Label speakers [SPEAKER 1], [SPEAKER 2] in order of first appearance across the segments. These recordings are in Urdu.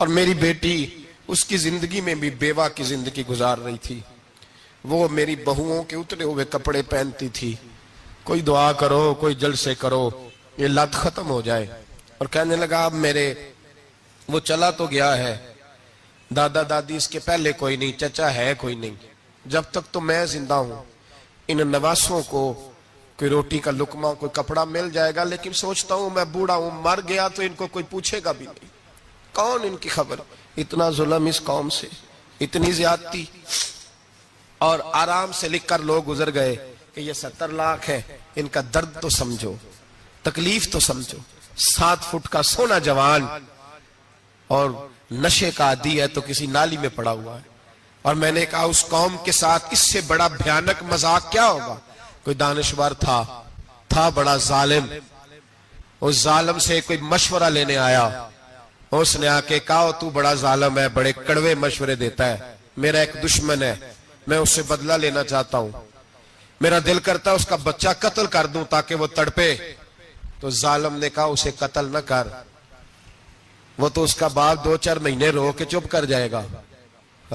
[SPEAKER 1] اور میری بیٹی اس کی زندگی میں بھی بیوہ کی زندگی گزار رہی تھی. وہ میری بہوؤں کے اترے ہوئے کپڑے پہنتی تھی. کوئی دعا کرو, کوئی جلسے کرو, یہ لت ختم ہو جائے. اور کہنے لگا اب میرے وہ چلا تو گیا ہے, دادا دادی اس کے پہلے کوئی نہیں, چچا ہے کوئی نہیں, جب تک تو میں زندہ ہوں ان نواسوں کو کوئی روٹی کا لقمہ, کوئی کپڑا مل جائے گا, لیکن سوچتا ہوں میں بوڑھا ہوں, مر گیا تو ان کو کوئی پوچھے گا بھی نہیں, کون ان کی خبر. اتنا ظلم اس قوم سے, اتنی زیادتی. اور آرام سے لکھ کر لوگ گزر گئے کہ یہ 70 لاکھ ہے, ان کا درد تو سمجھو, تکلیف تو سمجھو. 7 فٹ کا سونا جوان اور نشے کا عادی ہے تو کسی نالی میں پڑا ہوا ہے. اور میں نے کہا اس قوم کے ساتھ اس سے بڑا بھیانک مذاق کیا ہوگا. کوئی دانشور تھا بڑا ظالم, اس ظالم سے کوئی مشورہ لینے آیا, اس نے آ کے کہا تو بڑا ظالم ہے, بڑے کڑوے مشورے دیتا ہے, میرا ایک دشمن ہے, میں اس سے بدلہ لینا چاہتا ہوں, میرا دل کرتا ہے اس کا بچہ قتل کر دوں تاکہ وہ تڑپے. تو ظالم نے کہا اسے قتل نہ کر, وہ تو اس کا باپ 2-4 مہینے رو کے چپ کر جائے گا,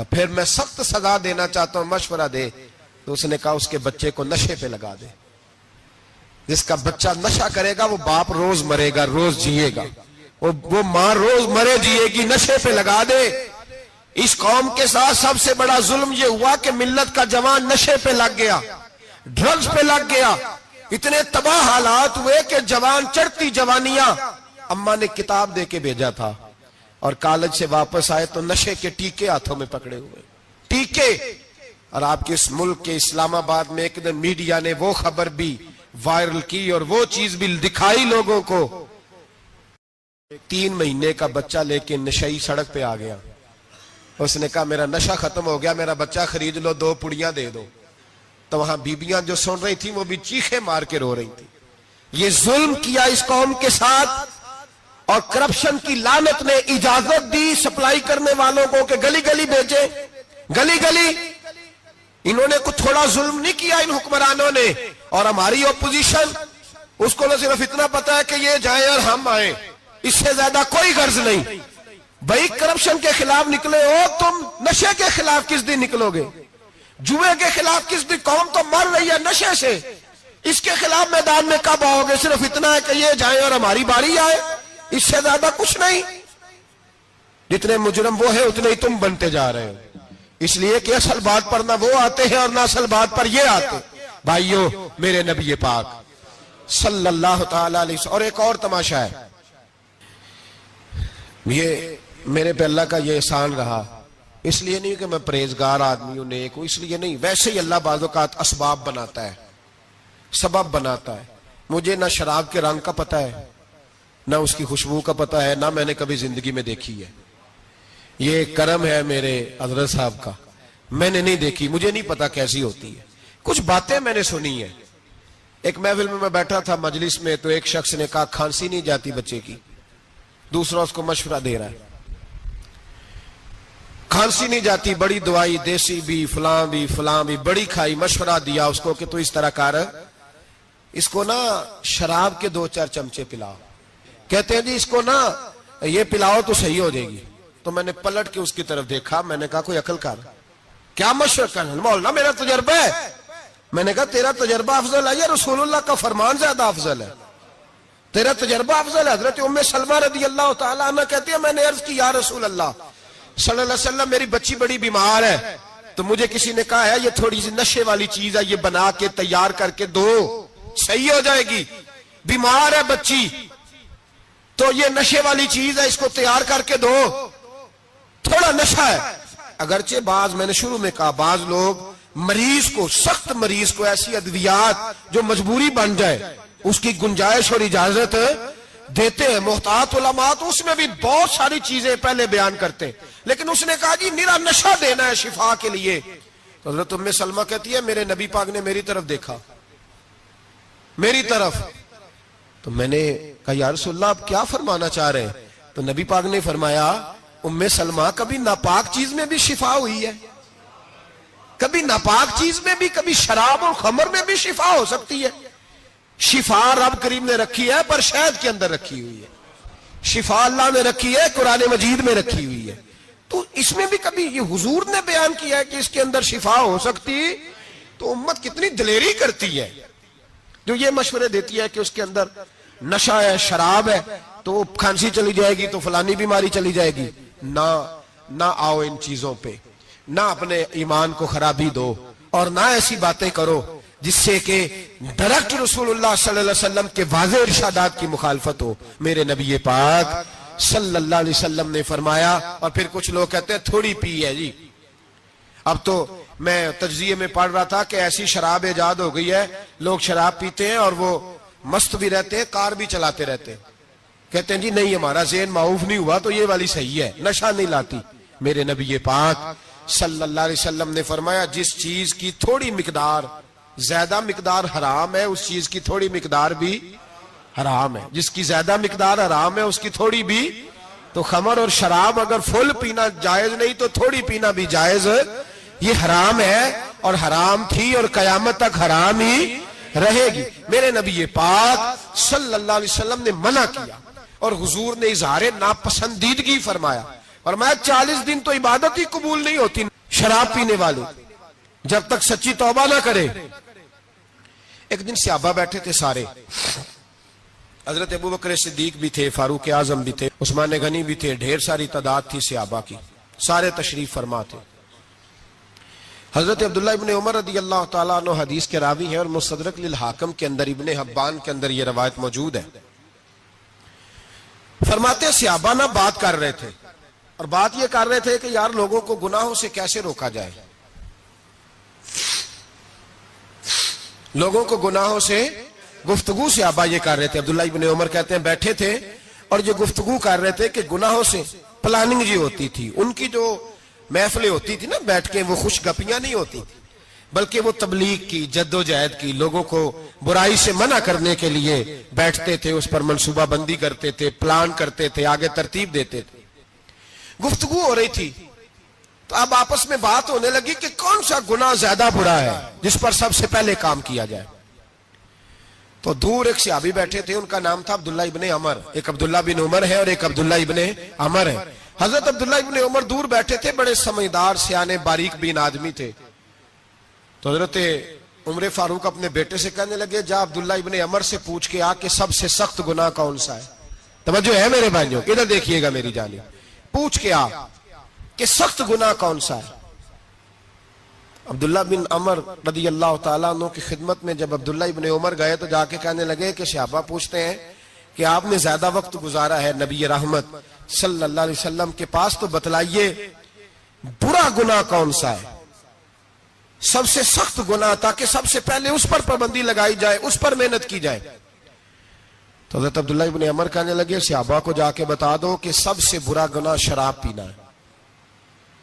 [SPEAKER 1] پھر میں سخت سزا دینا چاہتا ہوں, مشورہ دے. تو اس نے کہا اس کے بچے کو نشے پہ لگا دے, جس کا بچہ نشہ کرے گا وہ باپ روز مرے گا, روز جیے گا, وہ ماں روز مرے جیے گی, نشے پہ لگا دے. اس قوم کے ساتھ سب سے بڑا ظلم یہ ہوا کہ ملت کا جوان نشے پہ لگ گیا, ڈرگز پہ لگ گیا. اتنے تباہ حالات ہوئے کہ جوان چڑھتی جوانیاں, اماں نے کتاب دے کے بھیجا تھا, اور کالج سے واپس آئے تو نشے کے ٹیکے ہاتھوں میں پکڑے ہوئے, ٹیکے. اور آپ کے اس ملک کے اسلام آباد میں ایک دن میڈیا نے وہ خبر بھی وائرل کی اور وہ چیز بھی دکھائی لوگوں کو. 3 مہینے کا بچہ لے کے نشئی سڑک پہ آ گیا, اس نے کہا میرا نشہ ختم ہو گیا, میرا بچہ خرید لو, 2 پڑیاں دے دو. تو وہاں بیبیاں جو سن رہی تھیں وہ بھی چیخے مار کے رو رہی تھیں. یہ ظلم کیا اس قوم کے ساتھ, اور کرپشن کی لعنت نے اجازت دی سپلائی کرنے والوں کو کہ گلی گلی بھیجے, گلی گلی. انہوں نے کچھ تھوڑا ظلم نہیں کیا ان حکمرانوں نے. اور ہماری اپوزیشن, اس کو نہ صرف اتنا پتا ہے کہ یہ جائیں اور ہم آئیں, اس سے زیادہ کوئی غرض نہیں. بھائی کرپشن کے خلاف نکلے ہو تم, نشے کے خلاف کس دن نکلو گے, جوئے کے خلاف کس دن, قوم تو مر رہی ہے نشے سے, اس کے خلاف میدان میں کب آؤ گے. صرف اتنا ہے کہ یہ جائیں اور ہماری باری آئے, اس سے زیادہ کچھ نہیں. جتنے مجرم وہ ہیں اتنے ہی تم بنتے جا رہے ہو, اس لیے کہ اصل بات پر نہ وہ آتے ہیں اور نہ اصل بات پر یہ آتے. بھائیو, میرے نبی پاک صلی اللہ تعالی علیہ وسلم. اور ایک اور تماشا ہے, یہ میرے پہ اللہ کا یہ احسان رہا, اس لیے نہیں کہ میں پرہیزگار آدمی ہوں, نیک ہوں, اس لیے نہیں, ویسے ہی اللہ بعض اوقات اسباب بناتا ہے, سبب بناتا ہے. مجھے نہ شراب کے رنگ کا پتہ ہے, نہ اس کی خوشبو کا پتہ ہے, نہ میں نے کبھی زندگی میں دیکھی ہے. یہ کرم ہے میرے حضرت صاحب کا, میں نے نہیں دیکھی, مجھے نہیں پتا کیسی ہوتی ہے. کچھ باتیں میں نے سنی ہیں. ایک محفل میں بیٹھا تھا مجلس میں, تو ایک شخص نے کہا کھانسی نہیں جاتی بچے کی, دوسرا اس کو مشورہ دے رہا ہے, کھانسی نہیں جاتی, بڑی دوائی دیسی بھی فلاں بھی بڑی کھائی, مشورہ دیا اس کو کہ تو اس طرح کر, اس کو نا شراب کے 2-4 چمچے پلاؤ. کہتے ہیں جی اس کو نا یہ پلاؤ تو صحیح ہو جائے گی. تو میں نے پلٹ کے اس کی طرف دیکھا, میں نے کہا کوئی عقل کر, کیا مشورہ کرنا مولانا, میرا تجربہ ہے. میں نے کہا تیرا تجربہ افضل ہے یا رسول اللہ کا فرمان زیادہ افضل ہے؟ تیرا تجربہ افضل ہے. حضرت ام سلمہ رضی اللہ تعالیٰ عنہ کہتی ہے میں نے عرض کی یا رسول اللہ صلی اللہ علیہ وسلم, میری بچی بڑی بیمار ہے, تو مجھے کسی نے کہا ہے یہ تھوڑی سی نشے والی چیز ہے, یہ بنا کے تیار کر کے دو, صحیح ہو جائے گی. بیمار ہے بچی تو یہ نشے والی چیز ہے, اس کو تیار کر کے دو, تھوڑا نشہ ہے. اگرچہ بعض, میں نے شروع میں کہا, بعض لوگ مریض کو, سخت مریض کو ایسی ادویات جو مجبوری بن جائے اس کی گنجائش اور اجازت دیتے ہیں. محتاط علماء تو اس میں بھی بہت ساری چیزیں پہلے بیان کرتے ہیں, لیکن اس نے کہا جی میرا نشہ دینا ہے شفا کے لیے. تو حضرت ام سلمہ کہتی ہے میرے نبی پاک نے میری طرف دیکھا, میری طرف. تو میں نے کہا یا رسول اللہ آپ کیا فرمانا چاہ رہے ہیں؟ تو نبی پاک نے فرمایا ام سلمہ کبھی ناپاک چیز میں بھی شفا ہوئی ہے, کبھی ناپاک چیز میں بھی, کبھی شراب اور خمر میں بھی شفا ہو سکتی ہے. شفا رب کریم نے رکھی ہے پر شہد کے اندر رکھی ہوئی ہے. شفا اللہ نے رکھی ہے، قرآن مجید میں رکھی ہوئی ہے، تو اس میں بھی کبھی یہ حضور نے بیان کیا ہے کہ اس کے اندر شفا ہو سکتی، تو امت کتنی دلیری کرتی ہے جو یہ مشورے دیتی ہے کہ اس کے اندر نشہ ہے، شراب ہے، تو کھانسی چلی جائے گی تو فلانی بیماری چلی جائے گی۔ نہ آؤ ان چیزوں پہ، نہ اپنے ایمان کو خرابی دو، اور نہ ایسی باتیں کرو جس سے کہ ڈائریکٹ رسول اللہ صلی اللہ علیہ وسلم کے واضح ارشادات کی مخالفت ہو۔ میرے نبی پاک صلی اللہ علیہ وسلم نے فرمایا، اور پھر کچھ لوگ کہتے ہیں تھوڑی پی ہے جی۔ اب تو میں تجزیے میں پڑھ رہا تھا کہ ایسی شراب ایجاد ہو گئی ہے، لوگ شراب پیتے ہیں اور وہ مست بھی رہتے ہیں، کار بھی چلاتے رہتے ہیں، کہتے ہیں جی نہیں ہمارا ذہن معاف نہیں ہوا تو یہ والی صحیح ہے، نشہ نہیں لاتی۔ میرے نبی پاک صلی اللہ علیہ وسلم نے فرمایا جس چیز کی تھوڑی مقدار، زیادہ مقدار حرام ہے اس چیز کی تھوڑی مقدار بھی حرام ہے، جس کی زیادہ مقدار حرام ہے اس کی تھوڑی بھی۔ تو خمر اور شراب اگر فل پینا جائز نہیں تو تھوڑی پینا بھی جائز، یہ حرام ہے اور حرام تھی اور قیامت تک حرام ہی رہے گی۔ میرے نبی پاک صلی اللہ علیہ وسلم نے منع کیا، اور حضور نے اظہار ناپسندیدگی فرمایا، فرمایا 40 دن تو عبادت ہی قبول نہیں ہوتی شراب پینے والے جب تک سچی توبہ نہ کرے۔ ایک دن صحابہ بیٹھے تھے سارے، حضرت ابوبکر صدیق بھی تھے، فاروق اعظم بھی تھے، عثمان غنی بھی تھے، ڈھیر ساری تعداد تھی صحابہ کی، سارے تشریف فرما تھے۔ حضرت عبداللہ ابن عمر رضی اللہ تعالیٰ عنہ حدیث کے راوی ہیں، اور مستدرک للحاکم کے اندر، ابن حبان کے اندر یہ روایت موجود ہے۔ فرماتے ہیں صحابہ نہ بات کر رہے تھے، اور بات یہ کر رہے تھے کہ یار لوگوں کو گناہوں سے کیسے روکا جائے، لوگوں کو گناہوں سے گفتگو صحابہ یہ کر رہے تھے۔ عبداللہ ابن عمر کہتے ہیں بیٹھے تھے اور جو گفتگو کر رہے تھے کہ گناہوں سے پلاننگ جی ہوتی تھی، ان کی جو محفلیں ہوتی تھی نا بیٹھ کے، وہ خوش گپیاں نہیں ہوتی تھی، بلکہ وہ تبلیغ کی، جد و جہد کی، لوگوں کو برائی سے منع کرنے کے لیے بیٹھتے تھے، اس پر منصوبہ بندی کرتے تھے، پلان کرتے تھے، آگے ترتیب دیتے تھے۔ گفتگو ہو رہی تھی تو اب آپس میں بات ہونے لگی کہ کون سا گناہ زیادہ برا ہے جس پر سب سے پہلے کام کیا جائے۔ تو دور ایک صحابی بیٹھے تھے، ان کا نام تھا عبداللہ ابن عمر، ایک عبداللہ بن عمر ہے اور ایک عبداللہ ابن عمر ہے۔ حضرت عبداللہ ابن عمر دور بیٹھے تھے، بڑے سمجھدار سیانے باریک بین آدمی تھے۔ تو حضرت عمر فاروق اپنے بیٹے سے کہنے لگے جا عبداللہ ابن عمر سے پوچھ کے آ کہ سب سے سخت گناہ کون سا ہے۔ توجہ ہے میرے بھائیوں، ادھر دیکھیے گا میری جانب، پوچھ کے آ کہ سخت گناہ کون سا ہے۔ عبداللہ بن عمر رضی اللہ تعالیٰ عنہ کی خدمت میں جب عبداللہ ابن عمر گئے تو جا کے کہنے لگے کہ صحابہ پوچھتے ہیں کہ آپ نے زیادہ وقت گزارا ہے نبی رحمت صلی اللہ علیہ وسلم کے پاس، تو بتلائیے برا گناہ کون سا ہے، سب سے سخت گناہ، تاکہ سب سے پہلے اس پر پابندی لگائی جائے، اس پر محنت کی جائے۔ تو حضرت عبداللہ ابن عمر کہنے لگے صحابہ کو جا کے بتا دو کہ سب سے برا گناہ شراب پینا ہے،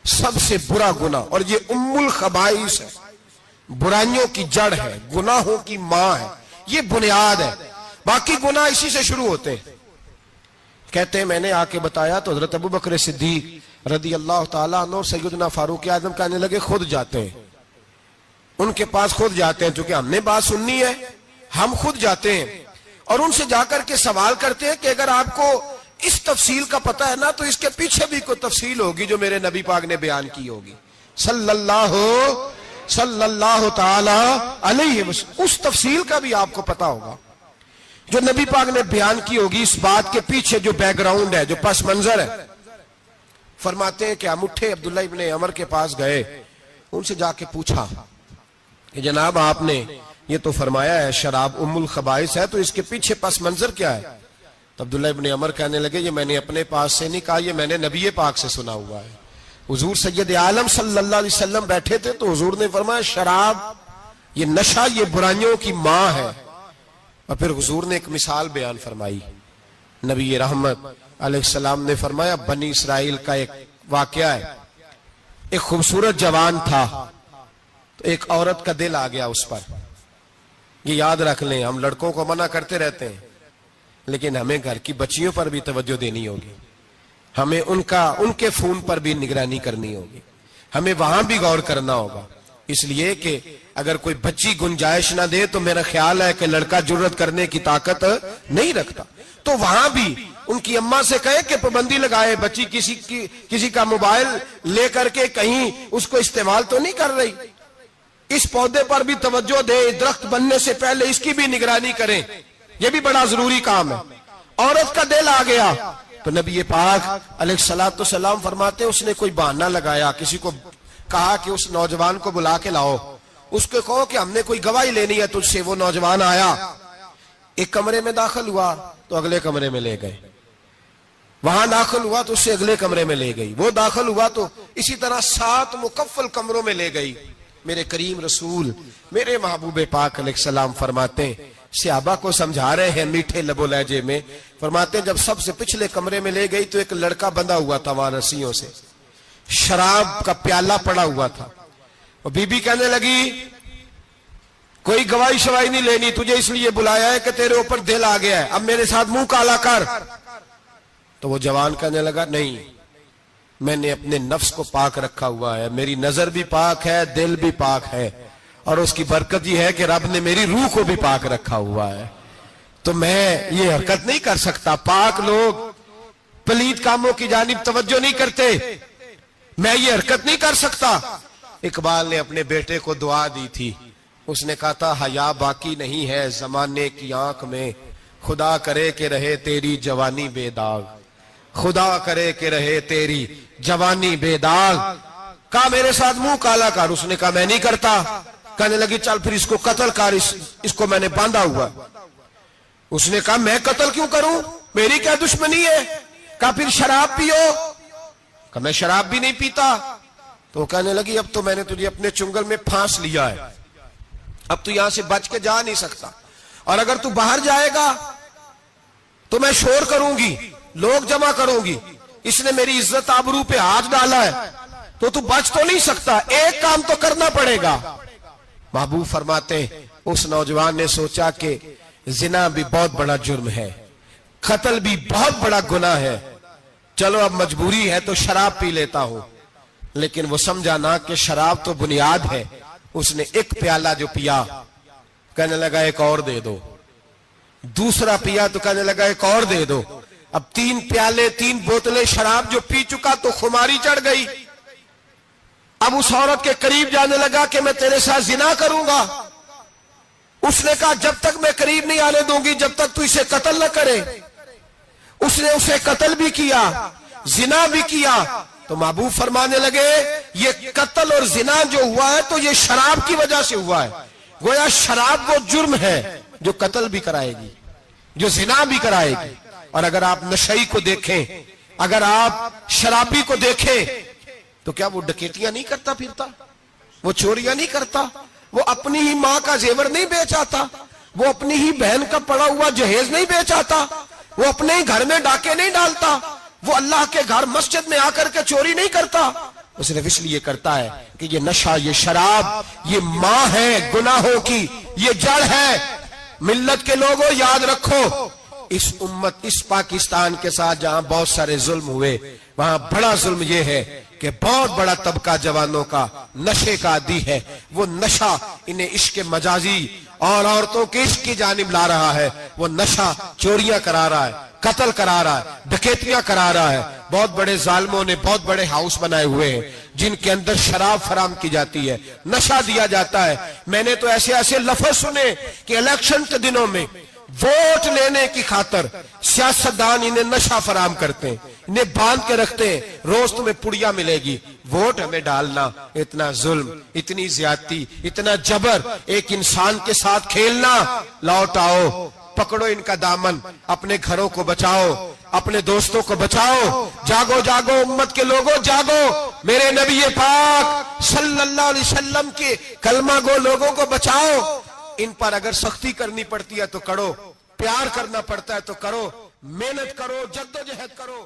[SPEAKER 1] سب سے برا گناہ، اور یہ ام الخبائث ہے، برائیوں کی جڑ ہے، گناہوں کی ماں ہے، یہ بنیاد ہے، باقی گناہ اسی سے شروع ہوتے ہیں۔ کہتے ہیں میں نے آ کے بتایا تو حضرت ابوبکر صدیق رضی اللہ تعالیٰ عنہ اور سیدنا فاروق اعظم کہنے لگے خود جاتے ہیں، ان کے پاس خود جاتے ہیں، چونکہ ہم نے بات سننی ہے ہم خود جاتے ہیں، اور ان سے جا کر کے سوال کرتے ہیں کہ اگر آپ کو اس تفصیل کا پتہ ہے نا تو اس کے پیچھے بھی کوئی تفصیل ہوگی جو میرے نبی پاک نے بیان کی ہوگی صلی اللہ تعالی علیہ وسلم، اس تفصیل کا بھی آپ کو پتہ ہوگا جو نبی پاک نے بیان کی ہوگی، اس بات کے پیچھے جو بیک گراؤنڈ ہے، جو پس منظر ہے۔ فرماتے ہیں کہ ہم اٹھے، عبداللہ ابن عمر کے پاس گئے، ان سے جا کے پوچھا کہ جناب آپ نے یہ تو فرمایا ہے شراب ام الخبائث ہے، تو اس کے پیچھے پس منظر کیا ہے؟ تو عبداللہ ابن عمر کہنے لگے یہ میں نے اپنے پاس سے نہیں کہا، یہ میں نے نبی پاک سے سنا ہوا ہے۔ حضور سید عالم صلی اللہ علیہ وسلم بیٹھے تھے تو حضور نے فرمایا شراب، یہ نشہ، یہ برائیوں کی ماں ہے۔ اور پھر حضور نے ایک مثال بیان فرمائی، نبی رحمت علیہ السلام نے فرمایا بنی اسرائیل کا ایک واقعہ ہے، ایک خوبصورت جوان تھا، تو ایک عورت کا دل آ گیا اس پر۔ یہ یاد رکھ لیں، ہم لڑکوں کو منع کرتے رہتے ہیں لیکن ہمیں گھر کی بچیوں پر بھی توجہ دینی ہوگی، ہمیں ان کے فون پر بھی نگرانی کرنی ہوگی، ہمیں وہاں بھی غور کرنا ہوگا، اس لیے کہ اگر کوئی بچی گنجائش نہ دے تو میرا خیال ہے کہ لڑکا جرت کرنے کی طاقت نہیں رکھتا۔ تو وہاں بھی ان کی اماں سے کہے کہ پابندی لگائے، بچی کسی کا موبائل لے کر کے کہیں اس کو استعمال تو نہیں کر رہی، اس پودے پر بھی توجہ دے، درخت بننے سے پہلے اس کی بھی نگرانی کریں، یہ بھی بڑا ضروری کام ہے۔ عورت کا دل آ گیا تو نبی پاک علیہ الصلوۃ والسلام فرماتے اس نے کوئی بہانہ لگایا، کسی کو کہا کہ اس نوجوان کو بلا کے لاؤ، اس کو کہو کہ ہم نے کوئی گواہی لینی ہے تجھ سے۔ وہ نوجوان آیا، ایک کمرے میں داخل ہوا تو اگلے کمرے میں لے گئے، وہاں داخل ہوا تو اس سے اگلے کمرے میں لے گئی، وہ داخل ہوا تو اسی طرح 7 مکفل کمروں میں لے گئی۔ میرے کریم رسول میرے محبوب پاک علیہ السلام فرماتے ہیں، صحابہ کو سمجھا رہے ہیں میٹھے لب و لہجے میں، فرماتے ہیں جب سب سے پچھلے کمرے میں لے گئی تو ایک لڑکا بندھا ہوا تھا وہاں رسیوں سے، شراب کا پیالہ پڑا ہوا تھا، اور بی بی کہنے لگی کوئی گواہی شواہی نہیں لینی، تجھے اس لیے بلایا ہے کہ تیرے اوپر دل آ گیا ہے، اب میرے ساتھ منہ کالا کر۔ تو وہ جوان کہنے لگا نہیں، میں نے اپنے نفس کو پاک رکھا ہوا ہے، میری نظر بھی پاک ہے، دل بھی پاک ہے، اور اس کی برکت یہ ہے کہ رب نے میری روح کو بھی پاک رکھا ہوا ہے، تو میں یہ حرکت نہیں کر سکتا۔ پاک لوگ پلید کاموں کی جانب توجہ نہیں کرتے، میں یہ حرکت نہیں کر سکتا۔ اقبال نے اپنے بیٹے کو دعا دی تھی، اس نے کہا تھا حیا باقی نہیں ہے زمانے کی آنکھ میں، خدا کرے کہ رہے تیری جوانی بے داغ، خدا کرے کہ رہے تیری جوانی بے داغ۔ کہا میرے ساتھ منہ کالا کر، اس نے کہا میں نہیں کرتا۔ کہنے لگی چل پھر اس کو قتل کر، اس کو میں نے باندھا ہوا۔ اس نے کہا میں قتل کیوں کروں، میری کیا دشمنی ہے؟ کہا پھر شراب پیو، کہا میں شراب بھی نہیں پیتا۔ تو وہ کہنے لگی اب تو میں نے تجھے اپنے چنگل میں پھانس لیا ہے، اب تو یہاں سے بچ کے جا نہیں سکتا، اور اگر تو باہر جائے گا تو میں شور کروں گی، لوگ جمع کروں گی، اس نے میری عزت آبرو پہ ہاتھ ڈالا ہے، تو بچ تو نہیں سکتا، ایک کام تو کرنا پڑے گا۔ محبوب فرماتے ہیں اس نوجوان نے سوچا کہ زنا بھی بہت بڑا جرم ہے، قتل بھی بہت بڑا گناہ ہے، چلو اب مجبوری ہے تو شراب پی لیتا ہوں۔ لیکن وہ سمجھا نہ کہ شراب تو بنیاد ہے، اس نے ایک پیالہ جو پیا کہنے لگا ایک اور دے دو، دوسرا پیا تو کہنے لگا ایک اور دے دو، اب 3 پیالے 3 بوتلیں شراب جو پی چکا تو خماری چڑھ گئی۔ اب اس عورت کے قریب جانے لگا کہ میں تیرے ساتھ زنا کروں گا، اس نے کہا جب تک میں قریب نہیں آنے دوں گی جب تک تو اسے قتل نہ کرے۔ اس نے اسے قتل بھی کیا، زنا بھی کیا۔ تو محبوب فرمانے لگے یہ قتل اور زنا جو ہوا ہے تو یہ شراب کی وجہ سے ہوا ہے، گویا شراب وہ جرم ہے جو قتل بھی کرائے گی، جو زنا بھی کرائے گی۔ اور اگر آپ نشئی کو دیکھیں، اگر آپ شرابی کو دیکھیں تو کیا وہ ڈکیتیاں نہیں کرتا پھرتا، وہ چوریاں نہیں کرتا، وہ اپنی ہی ماں کا زیور نہیں بیچ آتا، وہ اپنی ہی بہن کا پڑا ہوا جہیز نہیں بیچ آتا، وہ اپنے ہی گھر میں ڈاکے نہیں ڈالتا، وہ اللہ کے گھر مسجد میں آ کر کے چوری نہیں کرتا، وہ صرف اس لیے کرتا ہے کہ یہ نشہ، یہ شراب، یہ ماں ہے گناہوں کی، یہ جڑ ہے۔ ملت کے لوگوں یاد رکھو، اس امت، اس پاکستان کے ساتھ جہاں بہت سارے ظلم ہوئے، وہاں بڑا ظلم یہ ہے کہ بہت بڑا طبقہ جوانوں کا نشے کا عادی ہے، وہ نشہ انہیں عشق مجازی اور عورتوں کے عشق کی جانب لا رہا ہے، وہ نشہ چوریاں کرا رہا ہے، قتل کرا رہا ہے، ڈکیتیاں کرا رہا ہے۔ بہت بڑے ظالموں نے بہت بڑے ہاؤس بنائے ہوئے ہیں جن کے اندر شراب فراہم کی جاتی ہے، نشہ دیا جاتا ہے۔ میں نے تو ایسے ایسے لفظ سنے کہ الیکشن کے دنوں میں ووٹ لینے کی خاطر سیاستدان انہیں نشہ فراہم کرتے ہیں، انہیں باندھ کے رکھتے ہیں، روز تمہیں پڑیا ملے گی، ووٹ ہمیں ڈالنا۔ اتنا ظلم، اتنی زیادتی، اتنا جبر، ایک انسان کے ساتھ کھیلنا۔ لوٹ آؤ، پکڑو ان کا دامن، اپنے گھروں کو بچاؤ، اپنے دوستوں کو بچاؤ۔ جاگو جاگو امت کے لوگوں، جاگو، میرے نبی پاک صلی اللہ علیہ وسلم کے کلمہ گو لوگوں کو بچاؤ۔ ان پر اگر سختی کرنی پڑتی ہے تو کرو، پیار کرنا پڑتا ہے تو کرو، محنت کرو، جدوجہد کرو۔